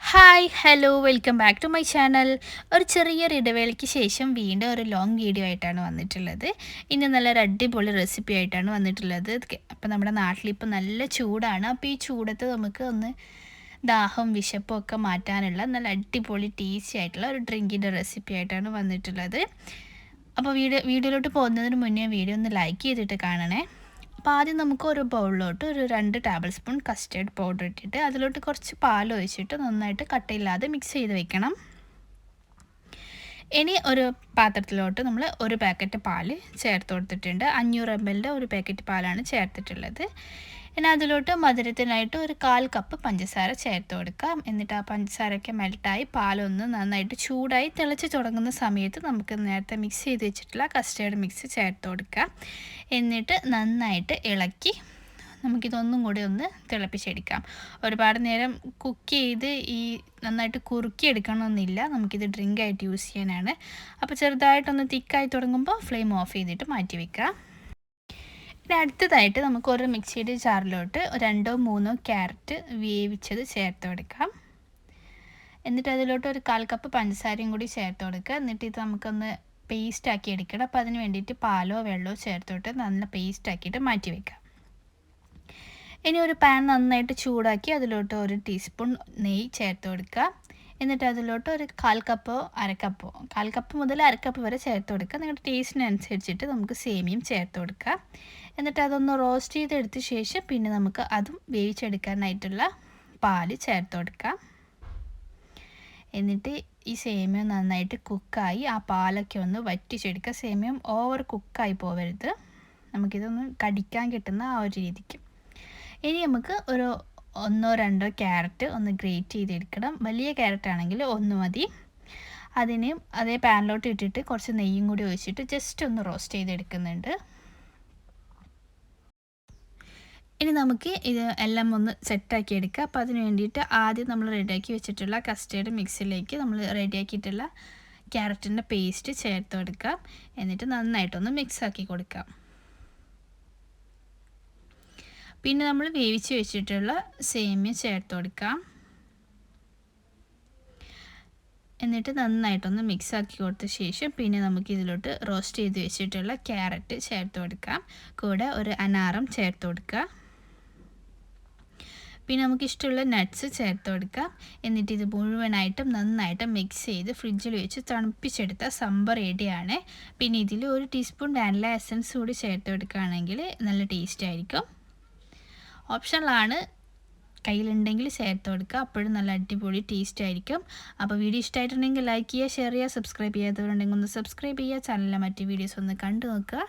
Hi hello welcome back to my channel. ഒരു ചെറിയൊരു ഇടവേളയ്ക്ക് ശേഷം വീണ്ടും ഒരു ലോങ് വീഡിയോ ആയിട്ടാണ് വന്നിട്ടുള്ളത്. ഇന്ന് നല്ലൊരു അടിപൊളി റെസിപ്പി ആയിട്ടാണ് വന്നിട്ടുള്ളത്. അപ്പോൾ നമ്മുടെ നാട്ടിലിപ്പോൾ നല്ല ചൂടാണ്. അപ്പോൾ ഈ ചൂടത്ത് നമുക്ക് ഒന്ന് ദാഹം വിശപ്പും ഒക്കെ മാറ്റാനുള്ള നല്ല അടിപൊളി ടേസ്റ്റി ആയിട്ടുള്ള ഒരു ഡ്രിങ്കിൻ്റെ റെസിപ്പി ആയിട്ടാണ് വന്നിട്ടുള്ളത്. അപ്പോൾ വീഡിയോയിലോട്ട് പോകുന്നതിന് മുന്നേ വീഡിയോ ഒന്ന് ലൈക്ക് ചെയ്തിട്ട് കാണണേ. അപ്പോൾ ആദ്യം നമുക്ക് ഒരു ബൗളിലോട്ട് ഒരു 2 ടേബിൾ സ്പൂൺ കസ്റ്റേർഡ് പൗഡർ ഇട്ടിട്ട് അതിലോട്ട് കുറച്ച് പാൽ ഒഴിച്ചിട്ട് നന്നായിട്ട് കട്ടയില്ലാതെ മിക്സ് ചെയ്ത് വെക്കണം. ഇനി ഒരു പാത്രത്തിലോട്ട് നമ്മൾ ഒരു പാക്കറ്റ് പാൽ ചേർത്ത് കൊടുത്തിട്ടുണ്ട്. 500 ml ഒരു പാക്കറ്റ് പാലാണ് ചേർത്തിട്ടുള്ളത്. ഇനി അതിലോട്ട് മധുരത്തിനായിട്ട് ഒരു 1/4 കപ്പ് പഞ്ചസാര ചേർത്ത് കൊടുക്കാം. എന്നിട്ട് ആ പഞ്ചസാരയൊക്കെ മെൽട്ടായി പാലൊന്ന് നന്നായിട്ട് ചൂടായി തിളച്ച് തുടങ്ങുന്ന സമയത്ത് നമുക്ക് നേരത്തെ മിക്സ് ചെയ്ത് വെച്ചിട്ടുള്ള കസ്റ്റേർഡ് മിക്സ് ചേർത്ത് കൊടുക്കാം. എന്നിട്ട് നന്നായിട്ട് ഇളക്കി നമുക്കിതൊന്നും കൂടി ഒന്ന് തിളപ്പിച്ചെടുക്കാം. ഒരുപാട് നേരം കുക്ക് ചെയ്ത് നന്നായിട്ട് കുറുക്കിയെടുക്കണമെന്നില്ല. നമുക്കിത് ഡ്രിങ്കായിട്ട് യൂസ് ചെയ്യാനാണ്. അപ്പോൾ ചെറുതായിട്ടൊന്ന് തിക്കായി തുടങ്ങുമ്പോൾ ഫ്ലെയിം ഓഫ് ചെയ്തിട്ട് മാറ്റി വെക്കാം. ഇനി അടുത്തതായിട്ട് നമുക്ക് ഒരു മിക്സിയുടെ ജാറിലോട്ട് 2-3 ക്യാരറ്റ് വേവിച്ചത് ചേർത്ത് കൊടുക്കാം. എന്നിട്ട് അതിലോട്ട് ഒരു 1/4 കപ്പ് പഞ്ചസാരയും കൂടി ചേർത്ത് കൊടുക്കുക. എന്നിട്ട് ഇത് നമുക്കൊന്ന് പേസ്റ്റ് ആക്കി എടുക്കണം. അപ്പോൾ അതിന് വേണ്ടിയിട്ട് പാലോ വെള്ളമോ ചേർത്തോട്ട് നല്ല പേസ്റ്റ് ആക്കിയിട്ട് മാറ്റി വെക്കാം. ഇനി ഒരു പാൻ നന്നായിട്ട് ചൂടാക്കി അതിലോട്ട് 1 ടീസ്പൂൺ നെയ്യ് ചേർത്ത് കൊടുക്കുക. എന്നിട്ട് അതിലോട്ട് ഒരു 1/4 കപ്പോ 1/2 കപ്പോ 1/4 കപ്പ് മുതൽ 1/2 കപ്പ് വരെ ചേർത്ത് കൊടുക്കുക. നിങ്ങളുടെ ടേസ്റ്റിനനുസരിച്ചിട്ട് നമുക്ക് സേമിയയും ചേർത്ത് കൊടുക്കുക. എന്നിട്ട് അതൊന്ന് റോസ്റ്റ് ചെയ്തെടുത്ത ശേഷം പിന്നെ നമുക്ക് അതും വേവിച്ചെടുക്കാനായിട്ടുള്ള പാല് ചേർത്ത് കൊടുക്കാം. എന്നിട്ട് ഈ സേമിയ നന്നായിട്ട് കുക്കായി ആ പാലൊക്കെ ഒന്ന് വറ്റിച്ചെടുക്കുക. സേമിയം ഓവർ കുക്കായി പോവരുത്. നമുക്കിതൊന്ന് കടിക്കാൻ കിട്ടുന്ന ആ ഒരു രീതിക്ക്. ഇനി നമുക്ക് ഒരു 1-2 ക്യാരറ്റ് ഒന്ന് ഗ്രേറ്റ് ചെയ്തെടുക്കണം. വലിയ ക്യാരറ്റ് ആണെങ്കിൽ 1 മതി. അതിന് അതേ പാനിലോട്ട് ഇട്ടിട്ട് കുറച്ച് നെയ്യും കൂടി ഒഴിച്ചിട്ട് ജസ്റ്റ് ഒന്ന് റോസ്റ്റ് ചെയ്തെടുക്കുന്നുണ്ട്. ഇനി നമുക്ക് ഇത് എല്ലാം ഒന്ന് സെറ്റാക്കി എടുക്കുക. അപ്പോൾ അതിന് വേണ്ടിയിട്ട് ആദ്യം നമ്മൾ റെഡിയാക്കി വെച്ചിട്ടുള്ള കസ്റ്റേർഡ് മിക്സിലേക്ക് നമ്മൾ റെഡിയാക്കിയിട്ടുള്ള ക്യാരറ്റിൻ്റെ പേസ്റ്റ് ചേർത്ത് കൊടുക്കാം. എന്നിട്ട് നന്നായിട്ടൊന്ന് മിക്സാക്കി കൊടുക്കാം. പിന്നെ നമ്മൾ വേവിച്ച് വെച്ചിട്ടുള്ള സേമിയ ചേർത്ത് കൊടുക്കാം. എന്നിട്ട് നന്നായിട്ടൊന്ന് മിക്സാക്കി കൊടുത്ത ശേഷം പിന്നെ നമുക്ക് ഇതിലോട്ട് റോസ്റ്റ് ചെയ്ത് വെച്ചിട്ടുള്ള ക്യാരറ്റ് ചേർത്ത് കൊടുക്കാം. കൂടെ ഒരു അനാറും ചേർത്ത് കൊടുക്കുക. പിന്നെ നമുക്ക് ഇഷ്ടമുള്ള നട്ട്സ് ചേർത്ത് കൊടുക്കാം. എന്നിട്ട് ഇത് മുഴുവനായിട്ടും നന്നായിട്ട് മിക്സ് ചെയ്ത് ഫ്രിഡ്ജിൽ വെച്ച് തണുപ്പിച്ചെടുത്ത സംഭർ റെഡിയാണ്. പിന്നെ ഇതിൽ 1 ടീസ്പൂൺ വാനില എസൻസ് കൂടി ചേർത്ത് കൊടുക്കുകയാണെങ്കിൽ നല്ല ടേസ്റ്റ് ആയിരിക്കും. ഓപ്ഷണലാണ്, കയ്യിലുണ്ടെങ്കിൽ ചേർത്ത് കൊടുക്കുക. അപ്പോഴും നല്ല അടിപൊളി ടേസ്റ്റ് ആയിരിക്കും. അപ്പോൾ വീഡിയോ ഇഷ്ടമായിട്ടുണ്ടെങ്കിൽ ലൈക്ക് ചെയ്യുക, ഷെയർ ചെയ്യുക, സബ്സ്ക്രൈബ് ചെയ്യാത്തവരുണ്ടെങ്കിൽ ഒന്ന് സബ്സ്ക്രൈബ് ചെയ്യുക. ചാനലിലെ മറ്റ് വീഡിയോസ് ഒന്ന് കണ്ടു നോക്കുക.